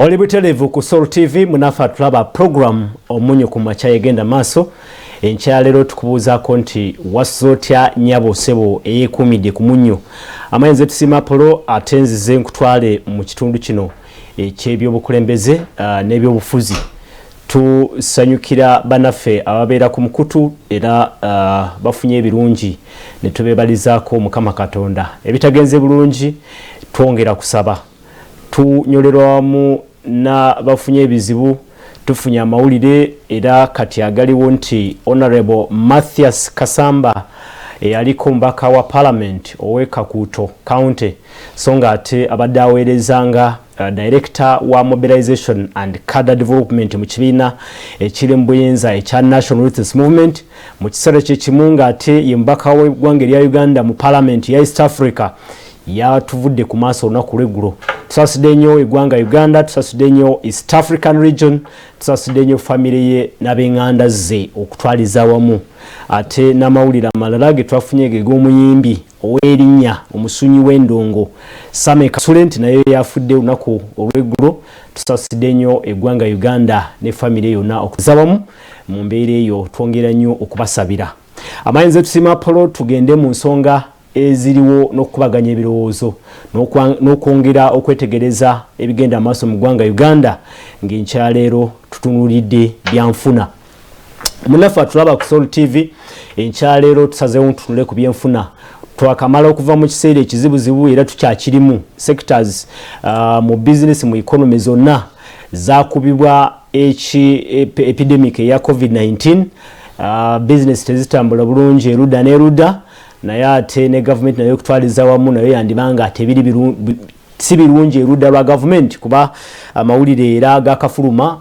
Oli butelevu ku Soul TV munafa tulaba program omunyo ku macha yegenda maso enkyalero tukubuzaako nti wasotya nyabo sebo eyekumidde ku munyo amayenze tusima polo atenzize nkutwale mu kitundu kino ekyebyobukulembeze n'ebyobufuzi tusanyukira banafe ababeera ku mukutu era bafunye ebirungi ne tubebalizaako Mukama Katonda ebitagenze bulungi twongera kusaba tunyolerwamu na bafunye ebizibu tufunye amawulire era kati agaliwo nti Honorable Mathias Kasamba aliko mbaka wa Parliament owe Kakuto County songa ate abadde aweerezanga Director wa Mobilization and Cadre Development mu kibiina ekiri mu buyinza ekya National Youth Movement mu kiseera ky'ekimunga ate ye mbaka w'eggwanga erya Uganda mu Parliament ya East Africa yatuvudde ku maaso olunaku lw'eggulo tusasudde nnyo eggwanga Uganda tusasudde nnyo East African Region tusasudde nnyo family ye n'ab'enganda ze okutwaliza awamu ate n'amawulire amalala ge twafunye ge g'omuyimbi ow'erinnya omusunyi w'endongo Same Kasulenti naye yafudde olunaku olw'eggulo tusasudde nnyo eggwanga Uganda ne family yonna okuzawamu mu mbeera eyo twongera nnyo okubasabira amayinza tusima polo tugende mu nsonga eziriwo n'okubaganya ebirowoozo n'okwongera okwetegereza ebigenda amaaso mu ggwanga Uganda ng'enkyaleero tutunulidde byanfuna munafa tulaba ku Soul TV enkyaleero tusazeewo ntunule ku byenfuna twakamala okuva mu kiseera ekizibuzibu era tukyakirimu sectors mu business mu economy zonna zakubibwa epidemic eya COVID-19 business tezitambula bulungi erudda n'erudda naye ate ne government nayo kutwaliza wamu nayo yandibanga tebiri si birungi erudda lwa government kuba amawulire era gakafuluma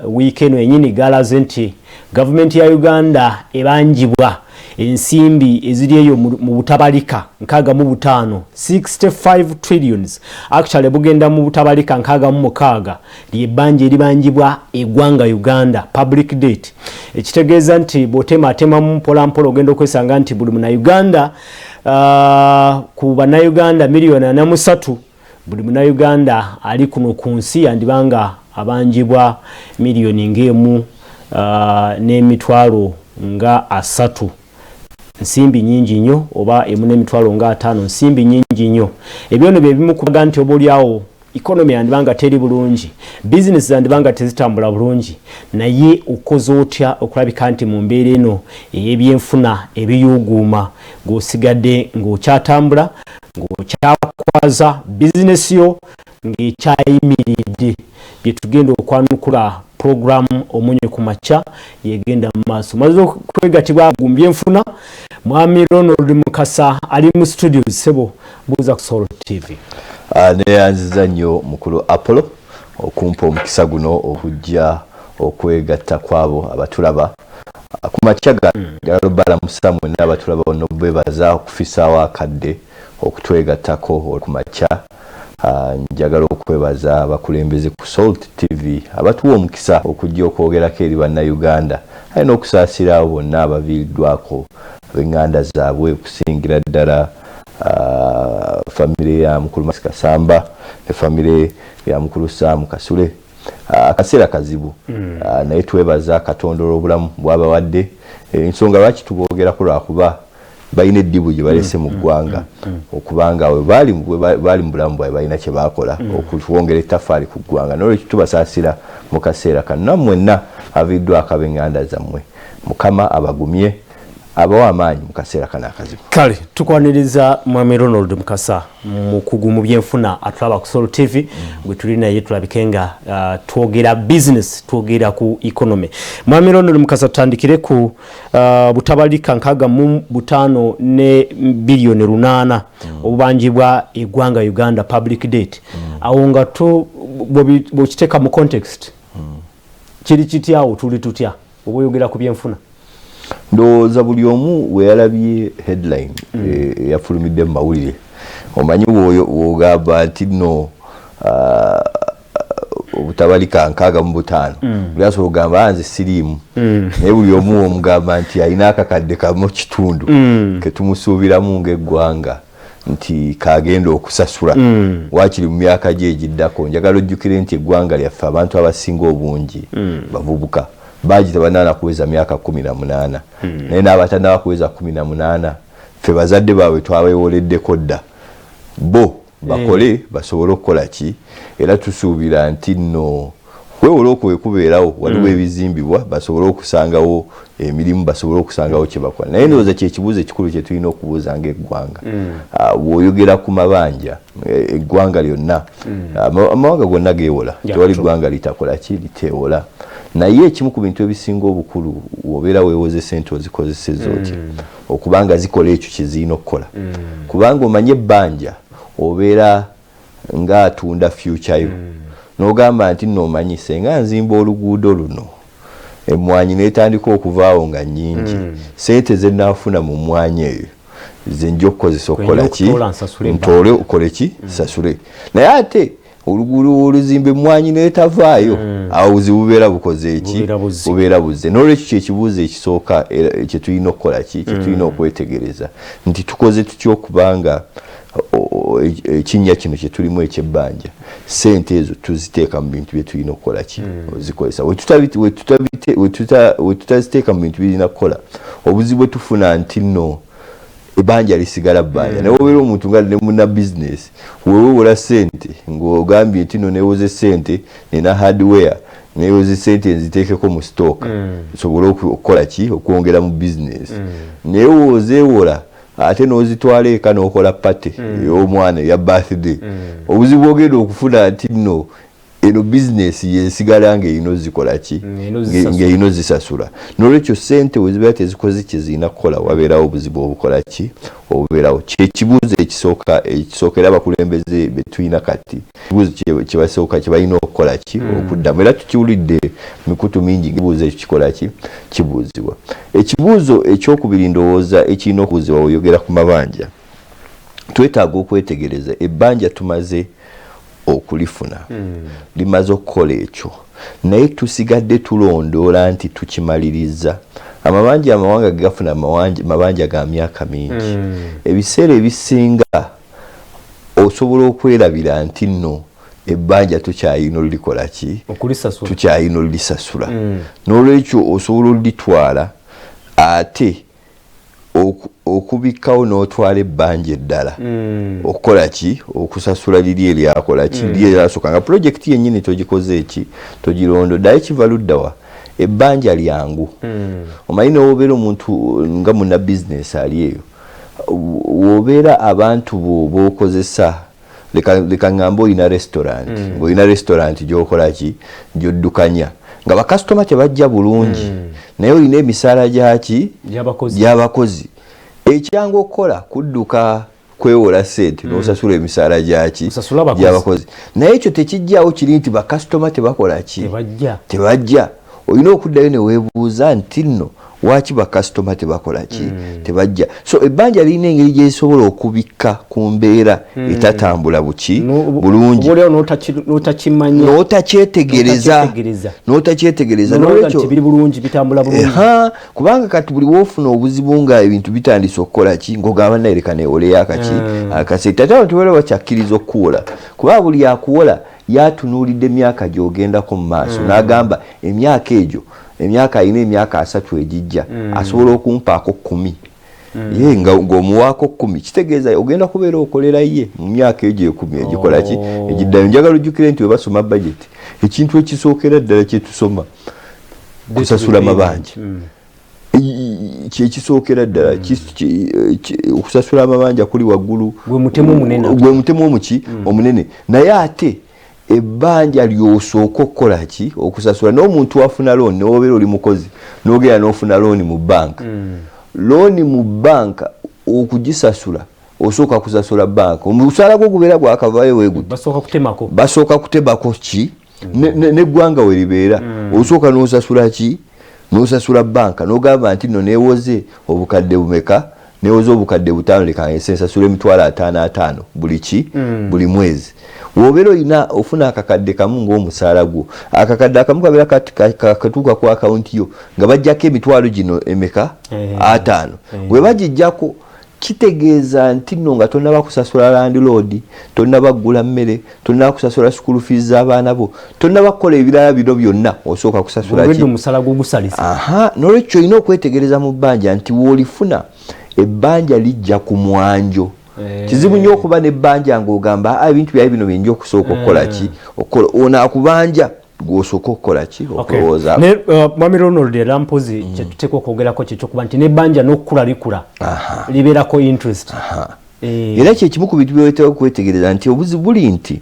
weekend yenyini galaze nti government ya Uganda ebanjibwa ensimbi eziri eyo mu butabalika nkaga mu butano 65 trillions actually bugenda mu butabalika nkaga mu mukaaga lyebanje eribanjibwa eggwanga Uganda public debt ekitegeeza nti botema mu mpola ogenda okwesanga nti buli muna Uganda ku bana Uganda milioni 43 buli muna Uganda ali kuno ku nsi yandibanga abanjibwa milioni ngemu n'emitwalo nga 3 nsimbi nyingi nnyo oba emune emitwalo nga 5 nsimbi nyingi nnyo ebyono bye bimu kubaga nti obolyawo economy yandibanga teri bulungi business yandibanga tezitambula bulungi naye ukoze otya okulabika nti mu mbeera eno ey'ebyenfuna ebiyuguuma ng'osigadde ng'okyatambula ng'okyakwaza business yo ng'ekyayimiridde bye tugenda okwanukula program omunyo ku macha yegenda maaso maze kwegatibwa gumbye enfuna mwami Ronald Mukasa ali mu studios sebo buza ku Soul TV neyanziza nnyo mukulu Apollo okumpa omukisa guno okujja okwegatta kwabo abatulaba ku macha galobala musamwe n'abatulaba ono bebaza okufisaawo akadde okutwegattako ku macha njagala okwebaza abakulembeze ku Soul TV abatuwa omukisa okujja okwogerako eri bannayuganda alina okusaasira abo bonna abaviiriddwako ab'enganda zaabwe okusingira ddala famire ya mukulu Mathias Kasamba ne famire ya mukulu Sam Kasule akaseera kazibu naye twebaza Katonda olw'obulamu bw'abawadde ensonga lwaki tuboogerako lwakuba balina eddibu gye balese mu ggwanga okubanga we bali mu bulamu bwabwe balina kye baakola okuwongera ettaffaali ku ggwanga n'olwekyo tubasaasira mu kaseera kano nammwenna aviiriddwako ab'enganda zammwe Mukama abagumye abawa amaanyi mu kaseera kano akazibu kale tukwaniriza mwami Ronald Mukasa mu kugumu byenfuna atulaba ku Soul TV gwe tuli naye tulabikenga twogera business twogera ku economy mwami Ronald Mukasa tutandikire ku butabalika nkaga mu butano ne bilioni 8 obubanjibwa eggwanga Uganda public debt awo nga to bokiteka mu context kiri kityawo tuli tutya obuyogera ku byenfuna ndowooza buli omu weyalabye headline yafulumidde mu mawulire omanyi wogamba nti no obutabalika nkaaga mu butaano buli asobola okugamba nze siriimu naye buli omu omugamba nti alina akakadde kamu kitundu ketumusuubiramu ng'eggwanga nti kagenda okusasula wakiri mu myaka gye egiddako njagala ojjukire nti eggwanga lyaffe abantu abasinga obungi bavubuka bagita banana kuweza myaka 18 naye n'abatannaba kuweza 18 ffe bazadde baabwe twabeewoleddeko dda bo bakole basobole okukola ki era tusuubira nti nno weewole okubeerawo waliwo ebizimbibwa basobole okusangawo emirimu basobole okusangawo kye bakola naye ndowooza kyekibuuzo ekikulu kye tulina okubuuza ng'eggwanga bw'oyogera ku mabanja eggwanga lyonna amawanga gonna geewola tewali ggwanga litakola ki liteewola naye ekimu ku bintu ebisinga obukulu wobeera weewoze sente ozikozeseza otya okubanga zikola ekyo kye zirina okukola kubanga omanye ebbanja obeera ng'atunda future yo n'ogamba nti nno omanyise nga nzimba oluguudo luno emmwanyi n'etandika okuvaawo nga nnyingi sente ze nnaafuna mu mmwanyi eyo ze nja okukozesa okukola ki ntoole okole ki sasule naye ate oluguudo oluzimba emmwanyi n'etavaayo awo buzibu bubeera bukoze eki bubeera buzze n'olwekyo kyekibuuzo ekisooka kye tulina okukola ki kye tulina okwetegereza nti tukoze tutya okubanga ekinnya kino kye tulimu ekyebbanja sente ezo tuziteeka mu bintu bye tulina okukola ki ozikozesa we tutaziteeka mu bintu birina kukola obuzibu bwe tufuna nti nno ebbanja lisigala bbanja naye obeera omuntu nga ne muna bizinesi wewewola sente ng'ogambye nti nno neewoze sente nina hardware neewoze sente nziteekeko mu stock nsobole okukola ki okwongera mu bizinesi naye wozeewola ate n'ozitwala eka n'okola pate ey'omwana eya birthday obuzibu ogenda okufuna nti nno eno bizinesi yesigala ng'erina ozikola ki ng'erina ozisasula n'olwekyo sente we zibeera tezikoze kye zirina kukola wabeerawo obuzibu obukola ki obubeerawo kyekibuuzo ekisookera abakulembeze be tulina kati ekibuuzo kye basooka kye balina okukola ki okuddamu era tukiwulidde mikutu mingi ng'ekibuuzo ekyo kikola ki kibuuzibwa ekibuuzo ekyokubiri ndowooza ekirina okubuuzibwa oyogera ku mabanja twetaaga okwetegereza ebbanja tumaze okulifuna limaze okukola ekyo naye tusigadde tulondoola nti tukimaliriza amabanja amawanga gafuna mabanja ga myaka mingi ebiseera ebisinga osobola okwerabira nti nno ebbanja tukyayina olulikola ki tukyayina olulisasula n'olwekyo osobola olulitwala ate okubikawo n'otwala ebbanja eddala okukola ki okusasula liri eryakola ki liri eryasooka nga pulojekiti yennyini togikoze eki togirondo ddayo kiva luddawa ebbanja lyangu omanyi n'obeera omuntu nga muna bizinesi ali eyo wobeera abantu b'okozesa leka ngambe olina restaurant ng'olina restaurant gy'okola ki gy'oddukanya nga bakasitoma tebajja bulungi naye olina emisaala gyaki gy'abakozi ekyangu okukola kudduka kwewola sente n'osasula emisaala gyaki gy'abakozi naye ekyo tekijjaawo kiri nti bakasitoma tebakola ki tebajja olina okuddayo ne weebuuza nti nno waki bakasitoma tebakola ki tebajja so ebbanja lirina engeri gyesobola okubikka ku mbeera etatambula buki bulungi n'otakyetegereza n'olwekyo biri bulungi bitambula bulungi kubanga kati buli woofuna obuzibu nga ebintu bitandise okukola ki ng'ogamba naye leka neewoleyo akaseita ate abantu bala bakyakkiriza okuwola kuba buli akuwola yatunuulidde emyaka gy'ogendako mu maaso n'agamba emyaka egyo emyaka alina emyaka 3 egijja asobola okumpaako 10 ye ng'omuwaako 10 kitegeeza ogenda kubeera okolera ye mu myaka egyo 10 egikola ki egiddayo njagala ojjukire nti we basoma budget ekintu ekisookera ddala kye tusoma kusasula mabanja kyekisookera ddala okusasula amabanja kuli waggulu gwe mutemu omuki omunene naye ate ebbanja lyosooka okukola ki okusasula n'omuntu afuna looni n'obeera oli mukozi n'ogenda n'ofuna looni mu banka looni mu banka okugisasula osooka kusasula banka omusaala gwo gubeera gwakavaayo weeguti basooka kutemako ki n'eggwanga we libeera osooka n'osasula ki n'osasula banka n'ogamba nti nno neewoze obukadde bumeka neewoze obukadde 5 leka ensasula emitwalo 55 buli ki buli mwezi wobeera olina ofuna akakadde kamu ng'omusaala gwo akakadde akamu kabeera katuuka ku akawunti yo nga bajjako emitwalo gino emeka 5 bwe bagijjako kitegeeza nti nno nga tonnaba kusasula landlord, tonnaba kugula mmere, tonnaba kusasula school fees z'abaana bo, tonnaba kukola ebirala bino byonna osooka kusasula ki omusala gugusalisa. N'olwekyo olina okwetegereza mu bbanja nti woolifuna ebbanja lijja ku mwanjo. Kizibu nnyo okuba n'ebbanja ng'ogamba ebintu byali bino byenja okusooka okukola ki ono akubanja gw'osooka okukola ki okulowooza. Mwami Ronald era mpozi kyetuteeka okwogerako kyekyokuba nti n'ebbanja n'okukula likula libeerako interest. Era kyekimu ku bintu byeweetera okwetegereza nti obuzibu buli nti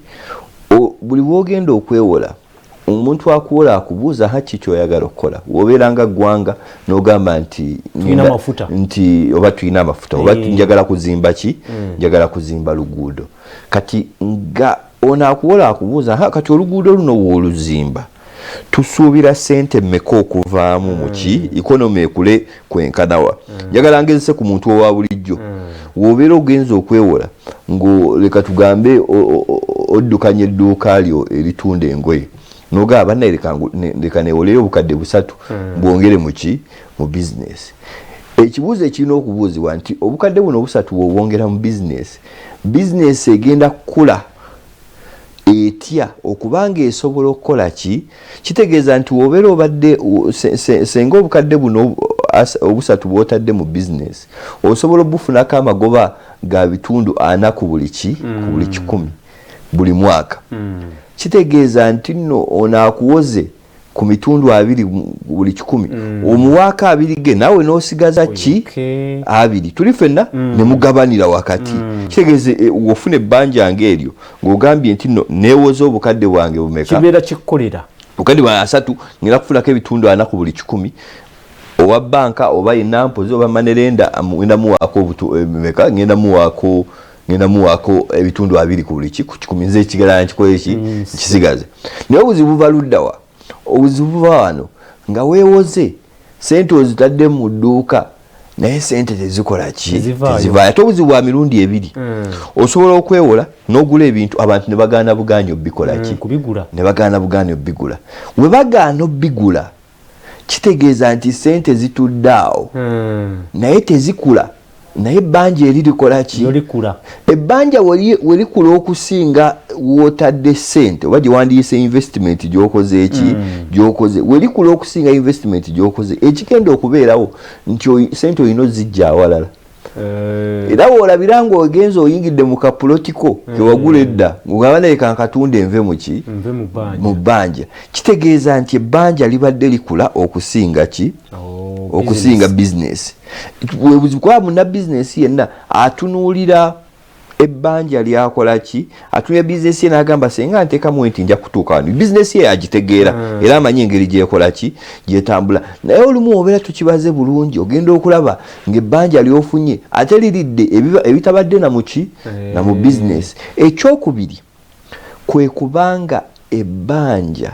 buli bw'ogenda okwewola omuntu akuwola akubuuza haki kyoyagala okukola. Wobeera nga ggwanga n'ogamba nti oba tulina amafuta oba njagala kuzimba ki, njagala kuzimba luguudo. Kati nga ono akuwola akubuuza kati oluguudo luno wooluzimba tusuubira ssente mmeka okuvaamu muki ikonomi ekule kwenkanawa. Njagala ngezese ku muntu owa bulijjo. Wobeera ogenza okwewola leka tugambe oddukanya edduuka lyo eritunda engoye n'ogamba leka neewolere obukadde 3 bwongere muki mu bizinesi. Ekibuuzo ekirina okubuuzibwa nti obukadde buno 3 bwongera mu bizinesi egenda kukula etya okubanga esobola okukola ki. Kitegeeza nti wobeera obadde senga obukadde buno 3 bwotadde mu bizinesi osobola obufunako amagoba ga bitundu 4 ku buli 100 buli mwaka. Kitegeeza nti nno ono akuwoze ku mitundu 2 buli 100 omuwaaka 2 ge naawe n'osigaza ki 2 tuli ffenna ne mugabanira wakati. Kitegeeze wofuna ebbanja ng'eryo ng'ogambye nti nno neewoza obukadde bwange bumeka kibeera kikkolera obukadde bwange 3 ngenda kufunako ebitundu 4 ku buli 100 owa banka oba yenampozi oba manerenda ngenda muwaako meka ngenda muwaako ebitundu 2 ku buli 100 nze ekigala nkikole ki kisigaze. Naye obuzibu buva luddawa? Obuzibu buva wano nga weewoze sente ozitadde mu dduuka naye sente tezikola ki tezivaayo. Ate obuzibu bwa mirundi 2 osobola okwewola n'ogula ebintu abantu ne bagaana bugaanyi obbikola ki ne bagaana bugaanyi obbigula. Bwe bagaana obbigula kitegeeza nti sente zitudde awo naye tezikula. Naye ebbanja eririkola ki ebbanja werikula okusinga wotadde sente oba gyewandiyise investment gyokoze eki gyokoze werikula okusinga investment gyokoze ekigenda okubeerawo nti sente olina ozijja awalala. Era woolabira ng'ogenza oyingidde mu kapulotiko kewagula edda ng'ogamba naye kankatunda enve muki mu bbanja. Kitegeeza nti ebbanja libadde likula okusinga ki okusinga bizinesi. Kwa muna bizinesi yenna atunuulira ebbanja lyakola ki atunuulira bizinesi ye n'agamba senga nteekamu nti nja kutuuka wano. Bizinesi ye agitegeera era amanyi engeri gyekola ki gyetambula. Naye olumu obeera tukibaze bulungi ogenda okulaba ng'ebbanja lyofunye ate liridde ebitabadde na muki na mu bizinesi. Ekyokubiri kwe kubanga ebbanja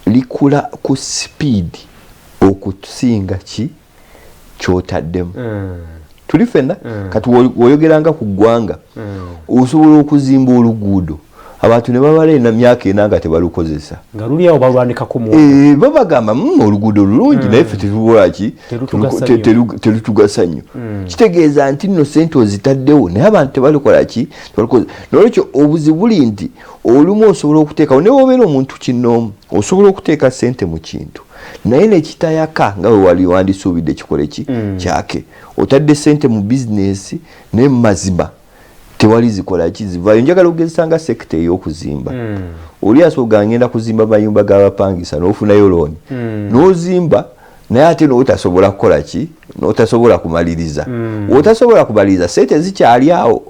likula ku sipiidi okusinga ki kyotaddemu. Tuli ffenna kati woyogeranga ku ggwanga osobola okuzimba oluguudo abantu ne babala na myaka ena nga tebalukozesa nga luli awo balwanikako babagamba oluguudo lulungi naye ffe tetubola ki telutugasa nnyo. Kitegeeza nti nno sente ozitaddewo naye abantu tebalikola ki tebalukozesa. Nolwekyo obuzibu buli nti olumu osobola okuteekawo naye wobeera omuntu kinnoomu osobola okuteeka sente mu kintu naye nekitayaka nga we wali wandisuubidde kikole ki kyake. Otadde sente mu bizinesi naye mu mazima tewali zikola ki zivaayo. Njagala okugezesa nga sekita ey'okuzimba. Oli asobola ngenda kuzimba mayumba g'abapangisa n'ofunayo looni n'ozimba naye ate n'otasobola kukola ki n'otasobola kumaliriza. Otasobola kumaliriza sente zikyali awo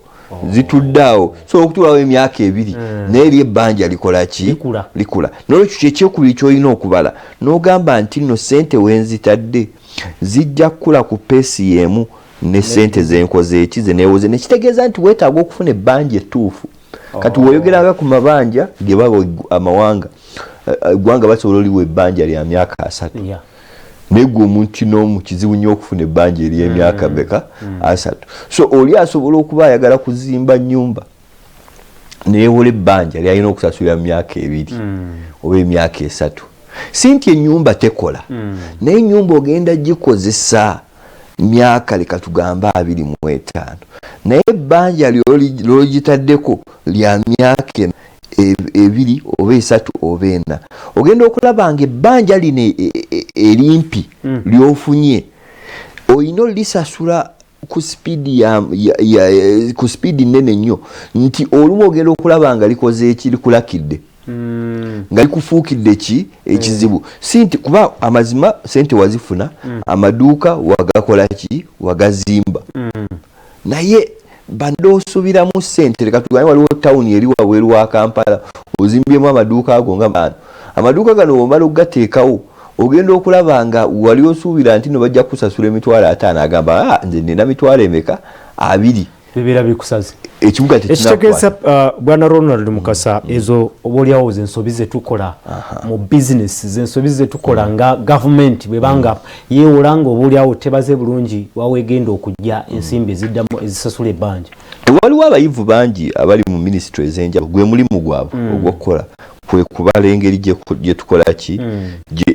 zitudde awo so okutuulawo emyaka 2 naye eri ebbanja likola ki likula. N'olwekyo kyekyokubiri ky'olina okubala n'ogamba nti nno sente wenzitadde zijja kukula ku peesi y'emu ne sente zenkoze eki zeneewoze. Nekitegeeza nti weetaaga okufuna ebbanja ettuufu. Kati woyogeranga ku mabanja ge baba amawanga eggwanga basobola oliwo ebbanja lya myaka 3 naye gwe omuntu n'omu kizibu nnyo okufuna ebbanja ery'emyaka beka 3. So oli asobola okuba ayagala kuzimba nnyumba neewola ebbanja lyalina okusasulira mu myaka 2 oba emyaka 3. Si nti ennyumba tekola naye ennyumba ogenda gikozesa myaka leka tugamba 25 naye ebbanja ly'ogitaddeko lya myaka 2 oba 3 oba 4 ogenda okulaba nga ebbanja lino erimpi lyofunye oyina lisasula ku speed nene nnyo nti olumu ogenda okulaba nga likoze ekirikulakidde nga likufuukidde ekizibu sinti kuba amazima sente wazifuna amaduuka wagakola ki wagazimba naye bando osubiramu sente leka tugambe waliwo town eri wabweru wa Kampala ozimbyemu amaduuka ago nga amaduuka gano omala okugateekawo ogenda okulaba nga wali osuubira nti no bajja kusasula emitwalo 5 agamba nze nina mitwalo emeka 2 bibira bikusaze ekibuga tekitegeeza bwana Ronald Mukasa ezo obolyawo zensobi zetukola mu business zensobi zetukola nga government bwebanga yeewolanga obolyawo tebaze bulungi wawegenda okujja ensimbi eziddamu ezisasula ebbanja waliwo abayivu bangi abali mu ministry ezenjawulo gwe mulimu gwabwe ogw'okukola kwe kubala engeri gye tukola ki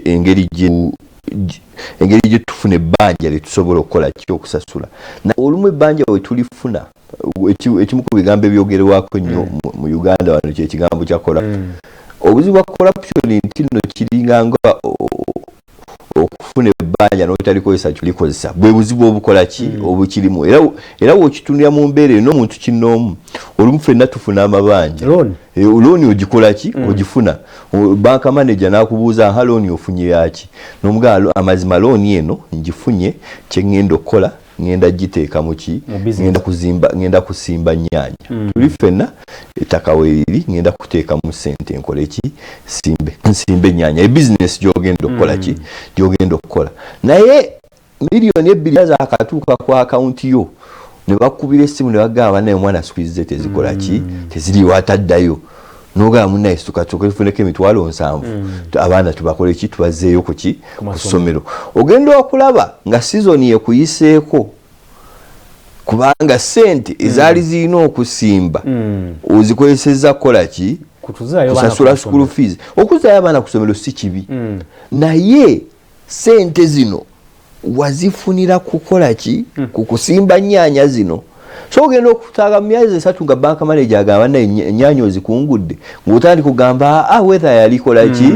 engeri gye tufuna ebbanja lyetusobola okukola ki okusasula olumu ebbanja we tulifuna ekimu ku bigambo ebyogerwako nnyo mu Uganda wano kyekigambo kya corruption obuzibu bwa corruption nti nno kiringanga okufuna ebbanja n'otalikozesa kyolikozesa bwe buzibu obukola ki obukirimu era wokitunira mu mbeera n'omuntu kinoomu olumu ffenna tufuna amabanja looni ogikola ki ogifuna banka manager n'akubuuza looni ofunye yaki n'omugaa amazima looni eno ngifunye kyengenda okukola ngenda giteeka muki ngenda kusimba nnyanja tuli ffenna ettaka weeriri ngenda kuteeka mu sente nkole ki nsimbe nnyanja ebizinesi gyogenda okukola ki gyogenda okukola naye miliyoni 2 zaakatuuka ku akawunti yo ne bakubira essimu ne bagamba naye omwana squeeze tezikola ki teziriwo ataddayo noga munaye tukatoka ifuneke emitwalo 7 abaana tubakole ki tubazeeyo ku ssomero ogenda okulaba nga season ye kuyiseeko kubanga sente ezaali zirina okusimba ozikozesezza kukola ki kusasula school fees okuzaayo abaana ku ssomero si kibi naye sente zino wazifunira kukola ki kukusimba nnyaanya zino so ogenda okutaaga mu myezi 3 nga banka manager agamba naye ennyaanya ozikungudde ng'otandika kugamba weather yalikola ki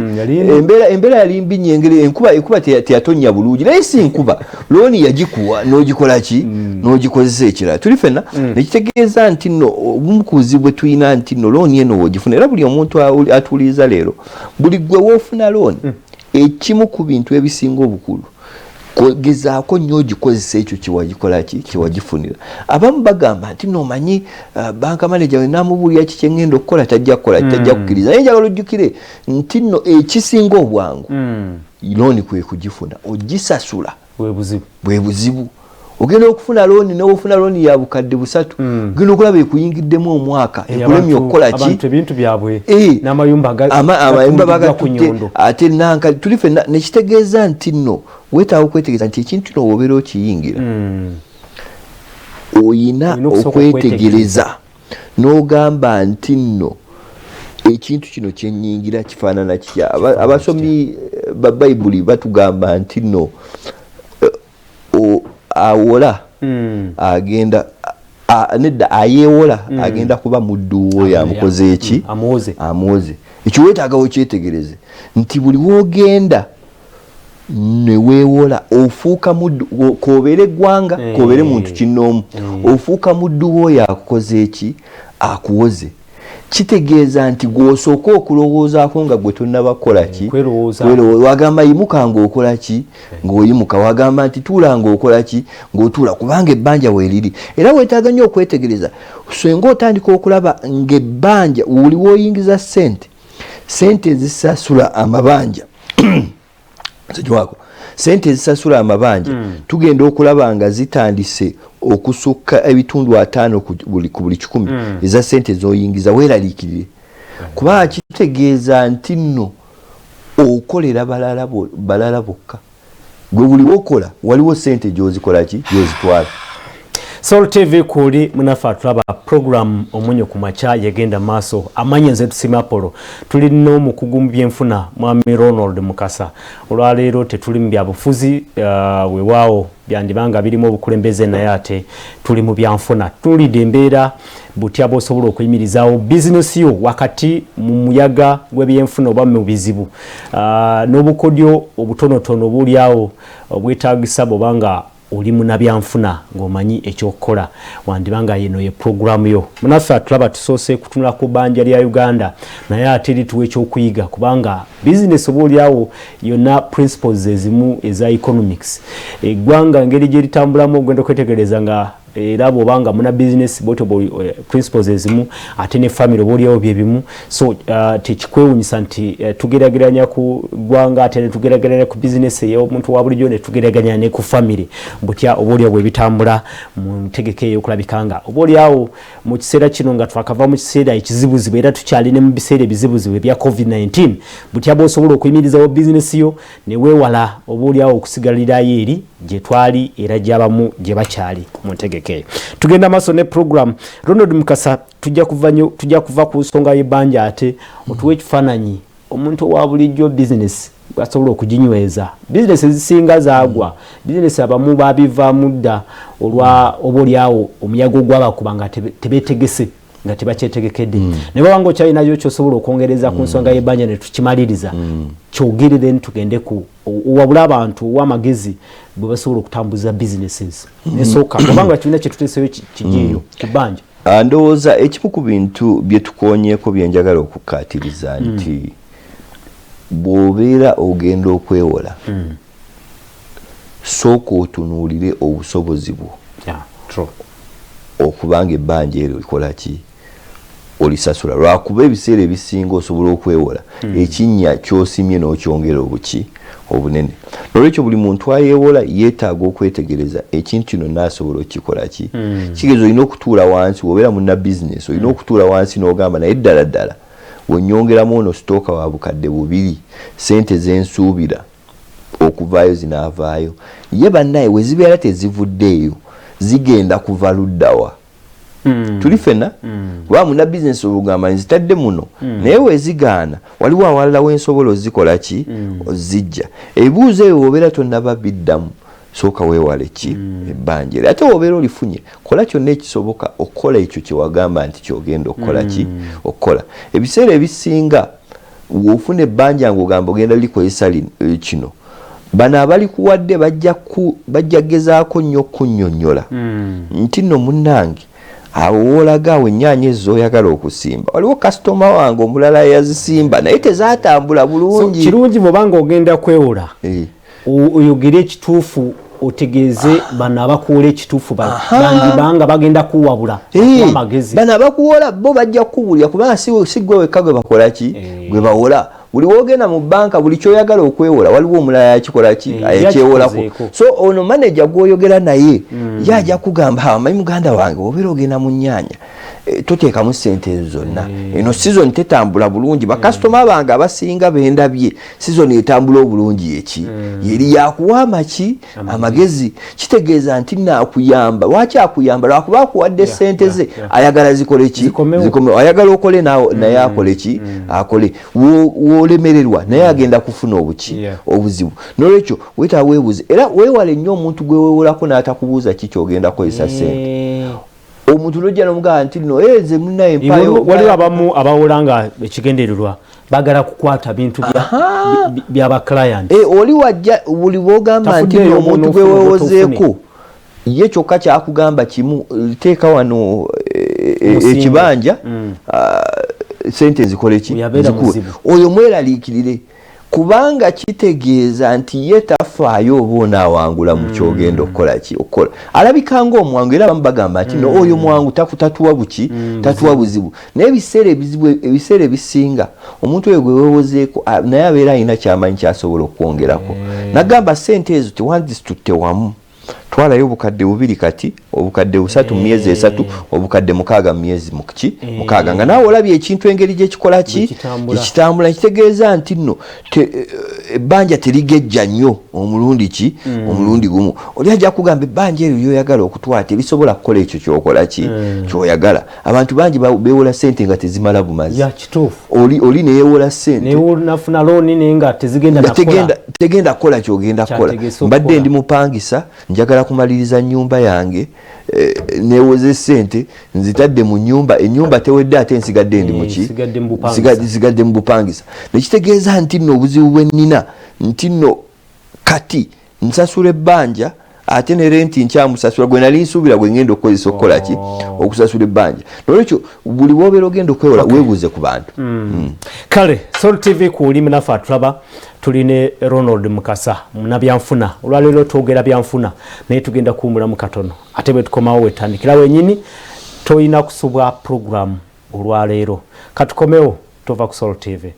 embeera yali mbi nnyo engeri enkuba teyatonnya bulungi naye si nkuba looni yagikuwa n'ogikola ki n'ogikozesa ekirala tuli ffenna nekitegeeza nti nno obumu ku buzibu bwe tulina nti nno looni eno woogifuna era buli omuntu atuuliza leero buli gwe woofuna looni ekimu ku bintu ebisinga obukulu gezaako nnyo ogikozesa ekyo kiwagikola ki kiwagifunira abamu bagamba nti nomanyi banka manager we namubuulira ki kyengenda okukola tajja kukola tajja kukkiriza naye njagala ojjukire nti nno ekisinga obwangu looni kwe kugifuna ogisasula bwe buzibu ogenda okufuna looni n'ofuna looni ya bukadde 3 ogenda okulaba ekuyingiddemu omwaka ekulemye okukola ki abantu ebintu byabwe n'amayumba bagatutte ate nanka tuli ffenna nekitegeeza nti nno weetaaga okwetegereza nti ekintu kino wobeera okiyingira oyina okwetegereza n'ogamba nti nno ekintu kino kyenyingira kifaanana kitya abasomi ba bayibuli batugamba nti nno awola agenda nedda ayeewola agenda kuba muddu wo amukoze eki amwoze ekyo weetaaga okyetegereze nti buli woogenda ne weewola ofuuka muddu kobeere eggwanga kobeere muntu kinnoomu ofuuka muddu wo akukoze eki akuwoze kitegeeza nti gw'osooka okulowoozaako nga gwe tonnaba kukola ki wagamba yimuka ng'okola ki ng'oyimuka wagamba nti tuula ng'okola ki ng'otuula kubanga ebbanja weeriri era weetaaga nnyo okwetegereza senga otandika okulaba ng'ebbanja oli w'oyingiza sente ezisasula amabanja sente ezisasula amabanja tugenda okulaba nga zitandise okusukka ebitundu 5 ku buli 100 eza sente zoyingiza weeraliikirire kuba kitegeeza nti nno okolera balala bokka gwe buli wokola waliwo sente gyozikola ki gyozitwala Soul TV kuli munafa tulaba program omunyo kumacha yegenda maso amanye nze tusima polo tuli no mukugu mu byenfuna mwami Ronald Mukasa olwaleero tetuli mu byabufuzi weewaawo byandibanga birimo obukulembeze naye ate tuli mu byanfuna tuli dembeera butya bosobola okuyimirizaawo bizinesi yo wakati mu muyaga gw'ebyenfuna oba mu bizibu n'obukodyo obutonotono bulyawo obwetaagisa bobanga oli munabyanfuna ng'omanyi ekyokukola wandibanga yeno ye programu yo munaffe atulaba tusoose kutunula ku bbanja lya Uganda naye ate lituwa ekyokuyiga kubanga bizinesi oba olyawo yonna principles ezimu eza economics eggwanga engeri gye litambulamu ogenda okwetegereza nga era bw'obanga muna business boto principles ezimu ate ne family obaolyawo byebimu so tekikwewunyisa nti tugeraganya ku ggwanga ate ne tugeraganya ku business ey'omuntu wa bulijjo ne tugeraganya ne ku family butya obaolyawo bwebitambula mu ntegeka ey'okulabikanga obaolyawo mu kiseera kino nga twakava mu kiseera ekizibuzibu era tukyali mu biseera ebizibuzibu ebya COVID-19 butya bw'osobola okuyimirizawo business yo ne weewala obaolyawo okusigalirayo eri gye twali era gy'abamu gye bakyali mu ntegeka. Tugenda maso ne program Ronald Mukasa tujja kuva ku nsonga y'ebbanja ate otuwe ekifaananyi omuntu wa bulijjo business asobola okuginyweza business ezisinga zaagwa business abamu babivaamu dda olwa obaolyawo omuyaga ogwabakuba nga tebeetegese nga tebakyetegekedde ne babanga okyalinayo kyosobola okwongereza ku nsonga y'ebbanja ne tukimaliriza kyogerere tugende ku wabula abantu ow'amagezi bwe basobola okutambuza businesses nesooka kubanga kibiina kye tuteeseyo kigiyo ku bbanja ndowooza ekimu ku bintu bye tukoonyeeko bye njagala okukkaatiriza nti bw'obeera ogenda okwewola sooka otunuulire obusobozi bwo okubanga ebbanja eryo likola ki olisasula lwakuba ebiseera ebisinga osobola okwewola ekinnya kyosimye n'okyongera obunene nolwekyo buli muntu ayeewola yeetaaga okwetegereza ekintu kino naasobola okikola ki kigezi olina okutuula wansi wobeera munna bizinesi olina okutuula wansi n'ogamba naye ddala wenyongeramu ono sitooka wa bukadde 2 sente zensuubira okuvaayo zinaavaayo ye bannaye we zibeera tezivuddeeyo zigenda kuva luddawa tuli fena wa muna business olugamba nzitadde muno naye wezigaana waliwo awalala wensobola ozikola ki ozijja ebibuuzo ebyo wobeera tonnaba biddamu sooka weewale ki ebbanja ate wobeera olifunye kola kyonna ekisoboka okukola ekyo kyewagamba nti kyogenda okukola ki okukola ebiseera ebisinga woofuna ebbanja ng'ogamba ogenda likozesa kino bano abali kuwadde bajja gezaako nnyo kunnyonnyola nti nno munnange awo woolaga awo ennyaanya ezo oyagala okusimba waliwo kasitoma wange omulala yazisimba naye tezaatambula bulungi kirungi bw'obanga ogenda kwewola oyogere ekituufu otegeeze bano abakuwola ekituufu bandibanga bagenda kuwabula amagezi bano abakuwola bo bajja kukubulya kubanga si gwe wekka gwe bakola ki gwe bawola buli wogenda mu banka buli kyoyagala okwewola waliwo omulala yakikola ki ayekyewolako so ono manager gwoyogera naye yajja kugamba amanyi muganda wange obeera ogenda mu nnyaanya toteekamu sente ezo zonna eno season tetambula bulungi bakasitoma bange abasinga bendabye season etambula obulungi eki yeri yakuwa amaki amagezi kitegeeza nti naakuyamba waki akuyamba lwakuba akuwadde sente ze ayagala zikole ki ayagala okole naye akole ki akole wolemererwa naye agenda kufuna obuzibu nolwekyo weeta weebuuze era weewale nnyo omuntu gwe weewolako n'atakubuuza ki kyogenda kukozesa sente omuntu lojja n'omugamba nti no ze munnaye empayo waliwo abamu abawola nga ekigendererwa bagala kukwata bintu byaba client oli wajja buli bwogamba nti omuntu gwe weewozeeko ye kyokka kyakugamba kimu teeka wano ekibanja sente zikole ki oyo mweraliikirire kubanga kitegeeza nti ye tafaayo oba onaawangula mu kyogenda okukola ki okukola alabikanga omwangu era abamu bagamba nti no oyo mwangu tatuwa buki tatuwa buzibu naye ebiseera ebisinga omuntu oyo gwe weewozeeko naye abeera alina kyamanyi kyasobola okwongerako nagamba sente ezo tewandizitutte wamu twalayo obukadde 2 kati obukadde 3 myezi 3 obukadde 6 myezi mukaaga nga naawe olabye ekintu engeri gye kikola ekitambula kitegeeza nti nno ebbanja terigejja nnyo omulundi gumu oli ajja kugamba ebbanja eryo lyoyagala okutwata erisobola kukola ekyo kyokola kyoyagala abantu bangi beewola ssente nga tezimala bumazi oli neyewola ssente nafuna looni naye nga tegenda kukola kyogenda kukola mbadde ndi mupangisa njagala kumaliriza nnyumba yange newoze ssente nzitadde mu nnyumba ennyumba tewedde ate nsigadde ndi muki sigadde mu bupangisa nekitegeeza nti nno obuzibu bwe nnina nti nno kati nsasula ebbanja ate ne renti nkyamusasula gwe nali nsuubira gwe ngenda okukozesa okukola ki okusasula ebbanja nolwekyo buli wobeera ogenda okwewola weebuuze ku bantu kale Soul TV ku Olimi Naffe Atulaba tuline Ronald Mukasa munabyanfuna olwaleero twogera byanfuna naye tugenda kuwumulamu katono ate bwe tukomawo wetandikira wenyini toyina kusubwa program olwaleero katukomewo tova ku Soul TV.